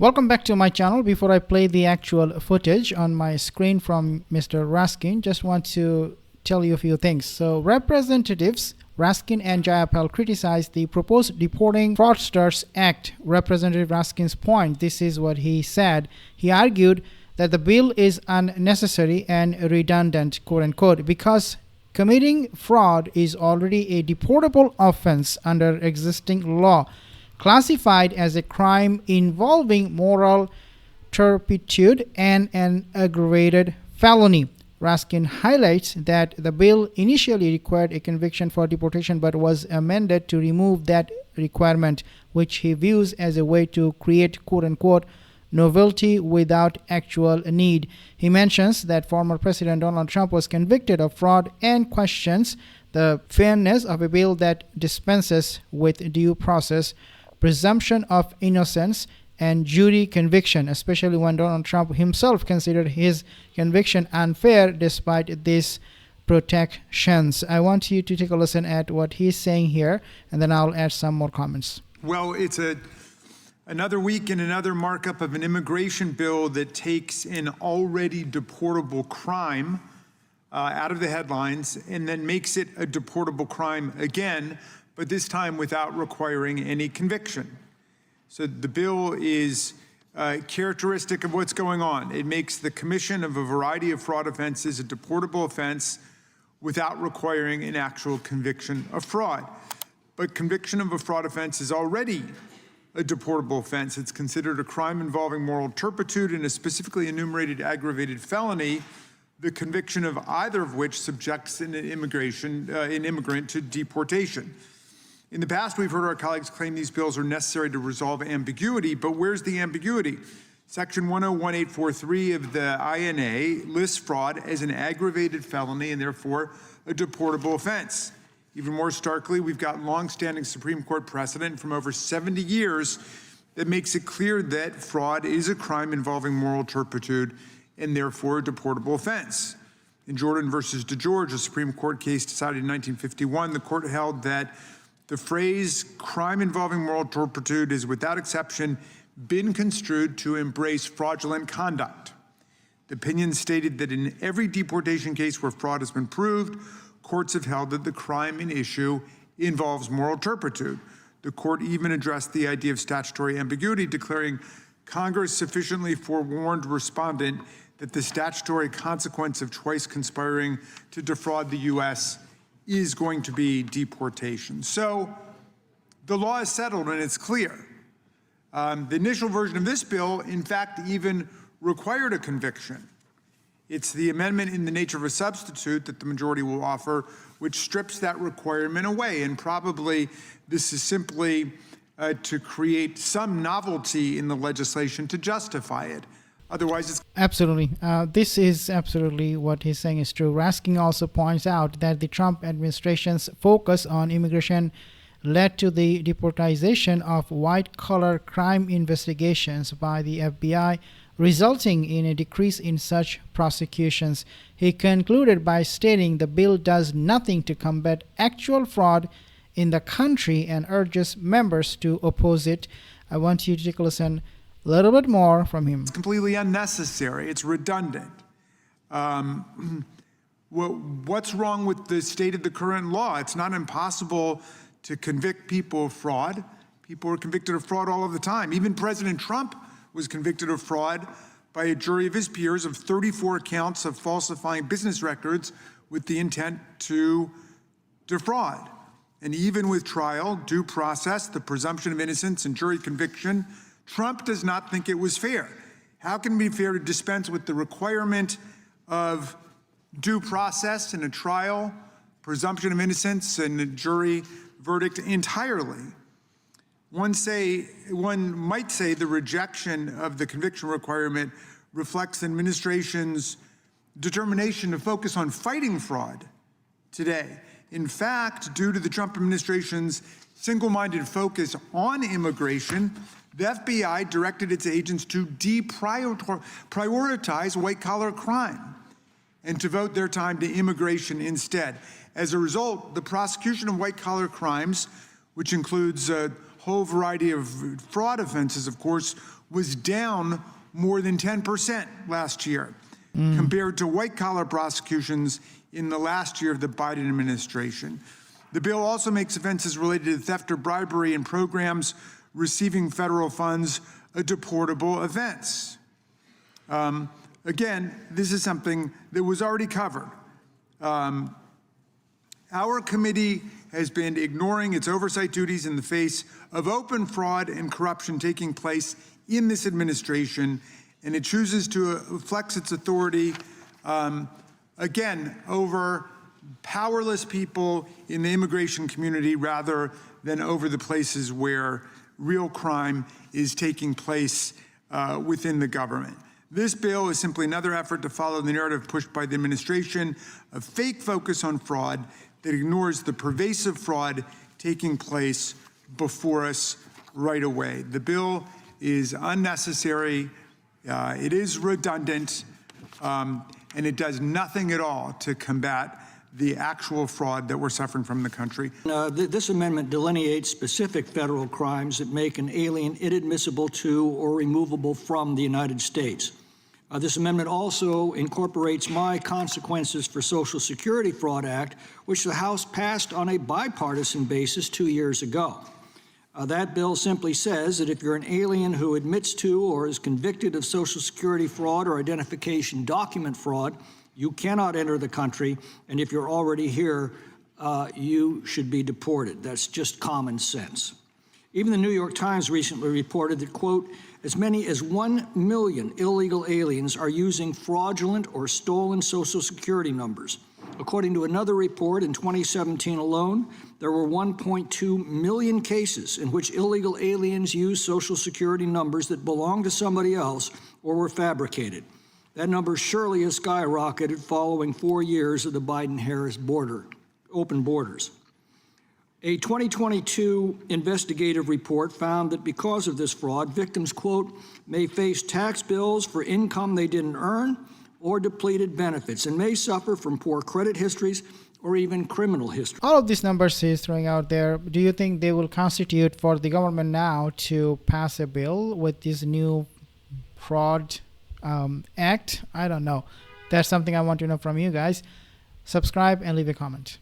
Welcome back to my channel. Before I play the actual footage on my screen from Mr. Raskin, just want to tell you a few things. So Representatives Raskin and Jayapal criticized the proposed Deporting Fraudsters Act. Representative Raskin's point, this is what he said. He argued that the bill is unnecessary and redundant, quote unquote, because committing fraud is already a deportable offense under existing law, classified as a crime involving moral turpitude and an aggravated felony. Raskin highlights that the bill initially required a conviction for deportation but was amended to remove that requirement, which he views as a way to create quote-unquote novelty without actual need. He mentions that former President Donald Trump was convicted of fraud and questions the fairness of a bill that dispenses with due process, presumption of innocence, and jury conviction, especially when Donald Trump himself considered his conviction unfair despite these protections. I want you to take a listen at what he's saying here, and then I'll add some more comments. Well, it's another week and another markup of an immigration bill that takes an already deportable crime out of the headlines and then makes it a deportable crime again, but this time without requiring any conviction. So the bill is characteristic of what's going on. It makes the commission of a variety of fraud offenses a deportable offense without requiring an actual conviction of fraud. But conviction of a fraud offense is already a deportable offense. It's considered a crime involving moral turpitude and a specifically enumerated aggravated felony, the conviction of either of which subjects an immigrant to deportation. In the past, we've heard our colleagues claim these bills are necessary to resolve ambiguity, but where's the ambiguity? Section 101843 of the INA lists fraud as an aggravated felony and therefore a deportable offense. Even more starkly, we've got longstanding Supreme Court precedent from over 70 years that makes it clear that fraud is a crime involving moral turpitude and therefore a deportable offense. In Jordan versus DeGeorge, a Supreme Court case decided in 1951, the court held that the phrase crime involving moral turpitude is without exception been construed to embrace fraudulent conduct. The opinion stated that in every deportation case where fraud has been proved, courts have held that the crime in issue involves moral turpitude. The court even addressed the idea of statutory ambiguity, declaring Congress sufficiently forewarned respondent that the statutory consequence of twice conspiring to defraud the U.S. is going to be deportation. So the law is settled and it's clear. The initial version of this bill, in fact, even required a conviction. It's the amendment in the nature of a substitute that the majority will offer, which strips that requirement away. And probably this is simply to create some novelty in the legislation to justify it. Otherwise, it's absolutely. This is absolutely what he's saying is true. Raskin also points out that the Trump administration's focus on immigration led to the deportation of white-collar crime investigations by the FBI, resulting in a decrease in such prosecutions. He concluded by stating the bill does nothing to combat actual fraud in the country and urges members to oppose it. I want you to take a listen a little bit more from him. It's completely unnecessary. It's redundant. What's wrong with the state of the current law? It's not impossible to convict people of fraud. People are convicted of fraud all of the time. Even President Trump was convicted of fraud by a jury of his peers of 34 counts of falsifying business records with the intent to defraud. And even with trial, due process, the presumption of innocence, and jury conviction, Trump does not think it was fair. How can it be fair to dispense with the requirement of due process in a trial, presumption of innocence, and a jury verdict entirely? One might say the rejection of the conviction requirement reflects the administration's determination to focus on fighting fraud today. In fact, due to the Trump administration's single-minded focus on immigration, the FBI directed its agents to deprioritize white-collar crime and to devote their time to immigration instead. As a result, the prosecution of white-collar crimes, which includes a whole variety of fraud offenses, of course, was down more than 10% last year compared to white-collar prosecutions in the last year of the Biden administration. The bill also makes offenses related to theft or bribery in programs receiving federal funds a deportable offense. Again, this is something that was already covered. Our committee has been ignoring its oversight duties in the face of open fraud and corruption taking place in this administration, and it chooses to flex its authority, again, over powerless people in the immigration community rather than over the places where real crime is taking place within the government. This bill is simply another effort to follow the narrative pushed by the administration, a fake focus on fraud that ignores the pervasive fraud taking place before us right away. The bill is unnecessary, it is redundant, and it does nothing at all to combat the actual fraud that we're suffering from in the country. This amendment delineates specific federal crimes that make an alien inadmissible to or removable from the United States. This amendment also incorporates my Consequences for Social Security Fraud Act, which the House passed on a bipartisan basis 2 years ago. That bill simply says that if you're an alien who admits to or is convicted of Social Security fraud or identification document fraud, you cannot enter the country, and if you're already here, you should be deported. That's just common sense. Even the New York Times recently reported that, quote, as many as 1 million illegal aliens are using fraudulent or stolen Social Security numbers. According to another report, in 2017 alone, there were 1.2 million cases in which illegal aliens used Social Security numbers that belonged to somebody else or were fabricated. That number surely has skyrocketed following 4 years of the Biden-Harris open borders. A 2022 investigative report found that because of this fraud, victims, quote, may face tax bills for income they didn't earn or depleted benefits and may suffer from poor credit histories or even criminal history. All of these numbers he's throwing out there, do you think they will constitute for the government now to pass a bill with this new fraud act? I don't know. That's something I want to know from you guys. Subscribe and leave a comment.